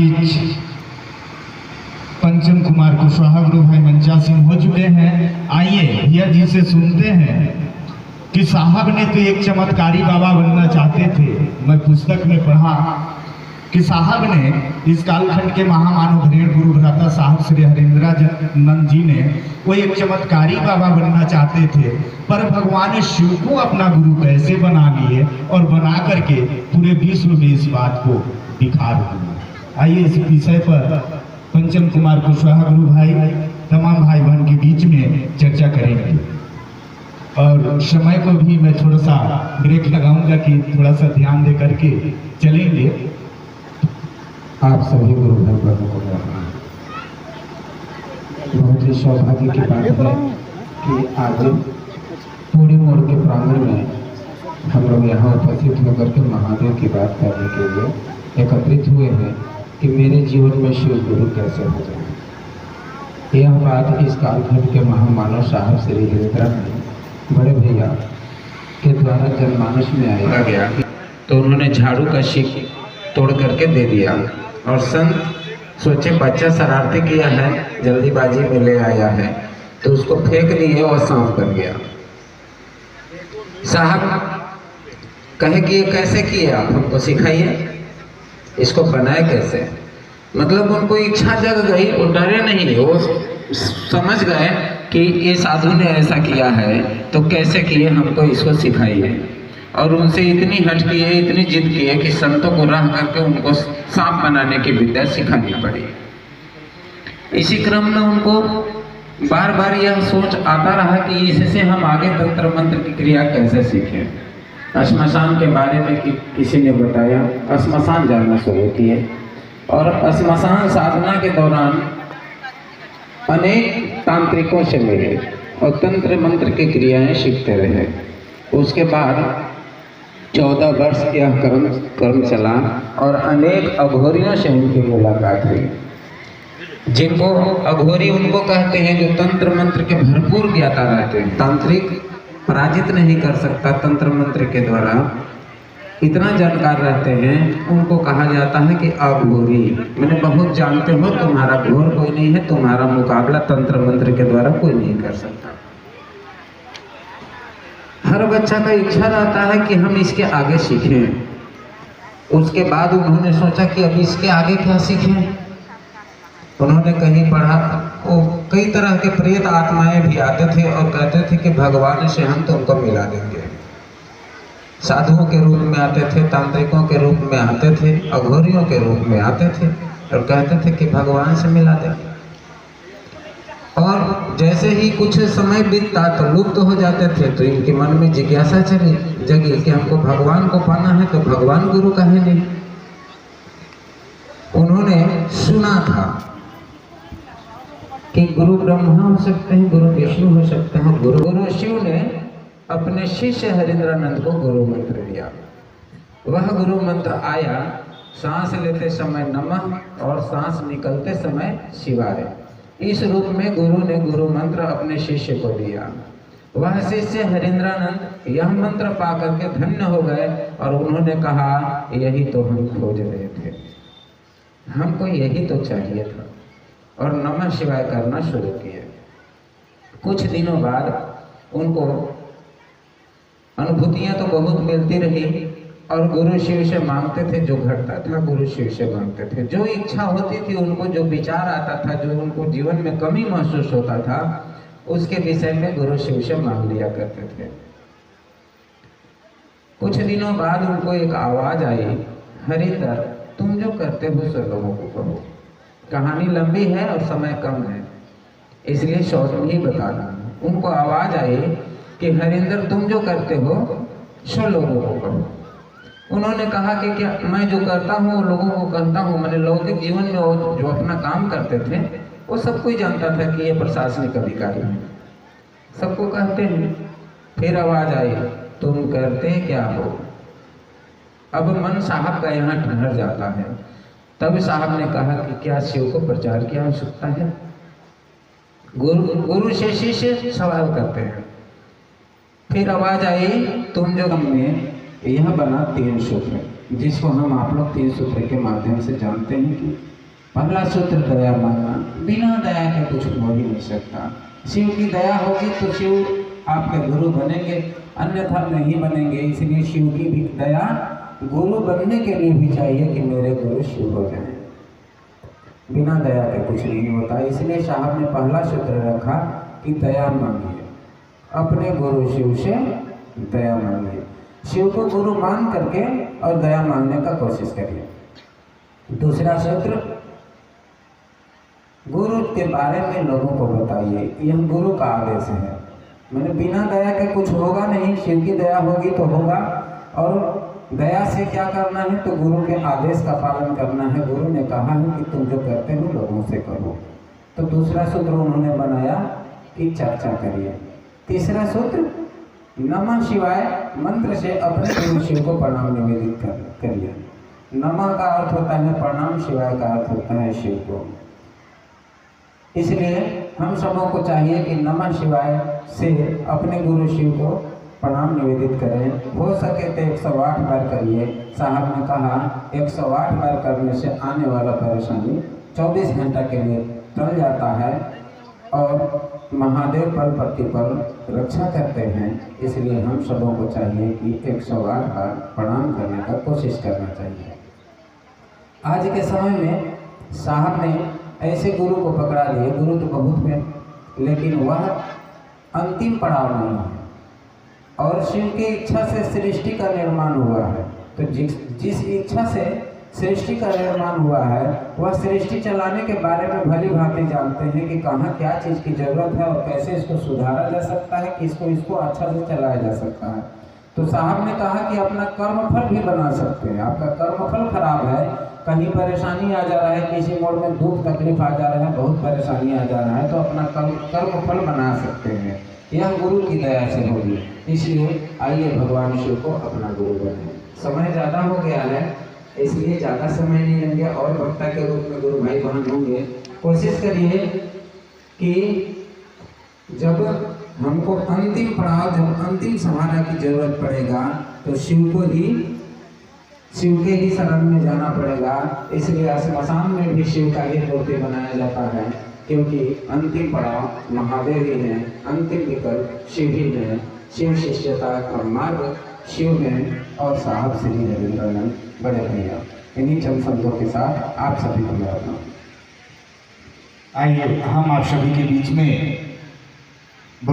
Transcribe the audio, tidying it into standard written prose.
बीच पंचम कुमार कुशवाहा गुरु भाई मंचासीन हो चुके हैं। आइए भैया जी से सुनते हैं कि साहब ने तो एक चमत्कारी बाबा बनना चाहते थे। मैं पुस्तक में पढ़ा कि साहब ने इस कालखंड के महामानव धीरेण गुरु भ्राता साहब श्री हरिंद्रानंद जी ने वो एक चमत्कारी बाबा बनना चाहते थे, पर भगवान शिव को अपना गुरु कैसे बना लिए और बना करके पूरे विश्व में इस बात को दिखा दिया। आइए इस विषय पर पंचम कुमार कुशवाहा गुरु भाई तमाम भाई बहन के बीच में चर्चा करेंगे और समय को भी मैं थोड़ा सा ब्रेक लगाऊंगा कि थोड़ा सा ध्यान दे करके चलेंगे। आप सभी गुरु भाई बहनों को बहुत ही सौभाग्य की बात है कि आज पूरी मोड़ के प्रांगण में हम लोग यहाँ उपस्थित होकर के महादेव की बात करने के लिए एकत्रित हुए हैं कि मेरे जीवन में शिव गुरु कैसे हो जाए। यह बात इस कालखंड के महामानव साहब श्री हरिंद्रानंद बड़े भैया के द्वारा जनमानस में आया गया, तो उन्होंने झाड़ू का शिक तोड़ करके दे दिया और संत सोचे बच्चा शरारती किया है, जल्दीबाजी में ले आया है, तो उसको फेंक दिए और सांप बन गया। साहब कहे कि ये कैसे किए, आप हमको सिखाइए, इसको बनाए कैसे। मतलब उनको इच्छा जग गई, वो डरे नहीं, वो समझ गए कि ये साधु ने ऐसा किया है तो कैसे किए, हमको इसको सिखाइए। और उनसे इतनी हट किए, इतनी जिद किए कि संतों को रह करके उनको सांप बनाने की विद्या सिखानी पड़ी। इसी क्रम में उनको बार बार यह सोच आता रहा कि इससे हम आगे तंत्र मंत्र की क्रिया कैसे सीखें। श्मशान के बारे में किसी ने बताया, श्मशान जाना शुरू किए और श्मशान साधना के दौरान अनेक तांत्रिकों से मिले और तंत्र मंत्र की क्रियाएं सीखते रहे। उसके बाद 14 वर्ष यह कर्म चला और अनेक अघोरियों से उनकी मुलाकात हुई, जिनको अघोरी उनको कहते हैं जो तंत्र मंत्र के भरपूर ज्ञाता रहते हैं। तांत्रिक पराजित नहीं कर सकता तंत्र मंत्र के द्वारा, इतना जानकार रहते हैं, उनको कहा जाता है कि अघोरी, मैंने बहुत जानते हो, तुम्हारा घोर कोई नहीं है, तुम्हारा मुकाबला तंत्र मंत्र के द्वारा कोई नहीं कर सकता। हर बच्चा का इच्छा रहता है कि हम इसके आगे सीखें। उसके बाद उन्होंने सोचा कि अब इसके आगे क्या सीखें। उन्होंने कहीं पढ़ा, वो कई तरह के प्रेत आत्माएं भी आते थे और कहते थे कि भगवान से हम तुमको मिला देंगे। साधुओं के रूप में आते थे, तांत्रिकों के रूप में आते थे, अघोरियों के रूप में आते थे और कहते थे कि भगवान से मिला देंगे। और जैसे ही कुछ समय बीतता तो लुप्त हो जाते थे, तो इनके मन में जिज्ञासा जगी कि हमको भगवान को पाना है, तो भगवान गुरु कहे नहीं। उन्होंने सुना था कि गुरु ब्रह्मा हो सकते हैं, गुरु विष्णु हो सकते हैं, गुरु शिव ने अपने शिष्य हरिंद्रानंद को गुरु मंत्र दिया। वह गुरु मंत्र आया, सांस लेते समय नमः और सांस निकलते समय शिवाय। इस रूप में गुरु ने गुरु मंत्र अपने शिष्य को दिया। वह शिष्य हरिंद्रानंद यह मंत्र पा करके धन्य हो गए और उन्होंने कहा यही तो हम खोज रहे थे, हमको यही तो चाहिए था, और नमः शिवाय करना शुरू किए। कुछ दिनों बाद उनको अनुभूतियां तो बहुत मिलती रही और गुरु शिव से मांगते थे, जो घटता था गुरु शिव से मांगते थे। जो इच्छा होती थी उनको, जो विचार आता था, जो उनको जीवन में कमी महसूस होता था, उसके विषय में गुरु शिव से मांग लिया करते थे। कुछ दिनों बाद उनको एक आवाज आई, हरिंदर तुम जो करते हो सो लोगों को कहो। कहानी लंबी है और समय कम है, इसलिए शॉर्ट में ही बता रहा हूँ। उनको आवाज आई कि हरिंदर तुम जो करते हो सो लोगों को कहो। उन्होंने कहा कि क्या मैं जो करता हूँ लोगों को कहता हूँ। मैंने लौकिक जीवन में जो अपना काम करते थे वो सब कोई जानता था कि ये प्रशासनिक अधिकारी हैं, सबको कहते हैं। फिर आवाज आई, तुम करते क्या हो। अब मन साहब का यहाँ ठहर जाता है। तब साहब ने कहा कि क्या शिव को प्रचार की आवश्यकता है। गुरु से शिष्य सवाल करते हैं। फिर आवाज आई, तुम जो हमने यह बना 3 सूत्र, जिसको हम आप लोग 3 सूत्र के माध्यम से जानते हैं कि पहला सूत्र दया मांगना। बिना दया के कुछ हो ही नहीं सकता। शिव की दया होगी तो शिव आपके गुरु बनेंगे, अन्यथा नहीं बनेंगे। इसलिए शिव की भी दया गुरु बनने के लिए भी चाहिए कि मेरे गुरु शिव हो जाएं। बिना दया के कुछ नहीं होता। इसलिए साहब ने पहला सूत्र रखा कि दया मांगिए, अपने गुरु शिव से दया मांगिए। शिव को गुरु मान करके और दया मांगने का कोशिश करिए। दूसरा सूत्र, गुरु के बारे में लोगों को बताइए। यह गुरु का आदेश है। मैंने बिना दया के कुछ होगा नहीं, शिव की दया होगी तो होगा। और दया से क्या करना है, तो गुरु के आदेश का पालन करना है। गुरु ने कहा है कि तुम जो करते हो लोगों से करो। तो दूसरा सूत्र उन्होंने बनाया कि चर्चा करिए। तीसरा सूत्र, नमः शिवाय मंत्र से अपने गुरु शिव को प्रणाम निवेदित करिए। नमः का अर्थ होता है प्रणाम, शिवाय का अर्थ होता है शिव को। इसलिए हम सबों को चाहिए कि नमः शिवाय से अपने गुरु शिव को प्रणाम निवेदित करें। हो सके तो 108 बार करिए। साहब ने कहा 108 बार करने से आने वाला परेशानी 24 घंटा के लिए टल जाता है और महादेव पल प्रतिपल रक्षा करते हैं। इसलिए हम सबों को चाहिए कि 108 बार प्रणाम करने का कोशिश करना चाहिए। आज के समय में साहब ने ऐसे गुरु को पकड़ा लिए, गुरु तो बहुत है, लेकिन वह अंतिम पड़ाव नहीं है। और शिव की इच्छा से सृष्टि का निर्माण हुआ है। तो जिस इच्छा से सृष्टि का निर्माण हुआ है, वह सृष्टि चलाने के बारे में भली भांति जानते हैं कि कहाँ क्या चीज़ की जरूरत है और कैसे इसको सुधारा जा सकता है, कि इसको अच्छा से चलाया जा सकता है। तो साहब ने कहा कि अपना कर्मफल भी बना सकते हैं। आपका कर्मफल खराब है, कहीं परेशानी आ जा रहा है, किसी मोड़ में दुख तकलीफ आ जा रहा है, बहुत परेशानी आ जा रहा है, तो अपना कर्मफल बना सकते हैं। यह गुरु की दया से होगी। इसलिए आइए भगवान शिव को अपना गुरु बने। समय ज़्यादा हो गया है, इसलिए ज़्यादा समय नहीं लेंगे और वक्ता के रूप में गुरु भाई बहन होंगे। कोशिश करिए कि जब हमको अंतिम पड़ाव, जब अंतिम सहारा की जरूरत पड़ेगा, तो शिव के ही शरण में जाना पड़ेगा। इसलिए श्मशान में भी शिव का ही मूर्ति बनाया जाता है, क्योंकि अंतिम पड़ाव महादेव ही है, अंतिम विकल्प शिव ही है। शिव शिष्यता का मार्ग शिव में और साहब श्री रविंद्रनाथ बड़े भैया। इन्हीं चंद शब्दों के साथ आप सभी को मैं आइए हम आप सभी के बीच में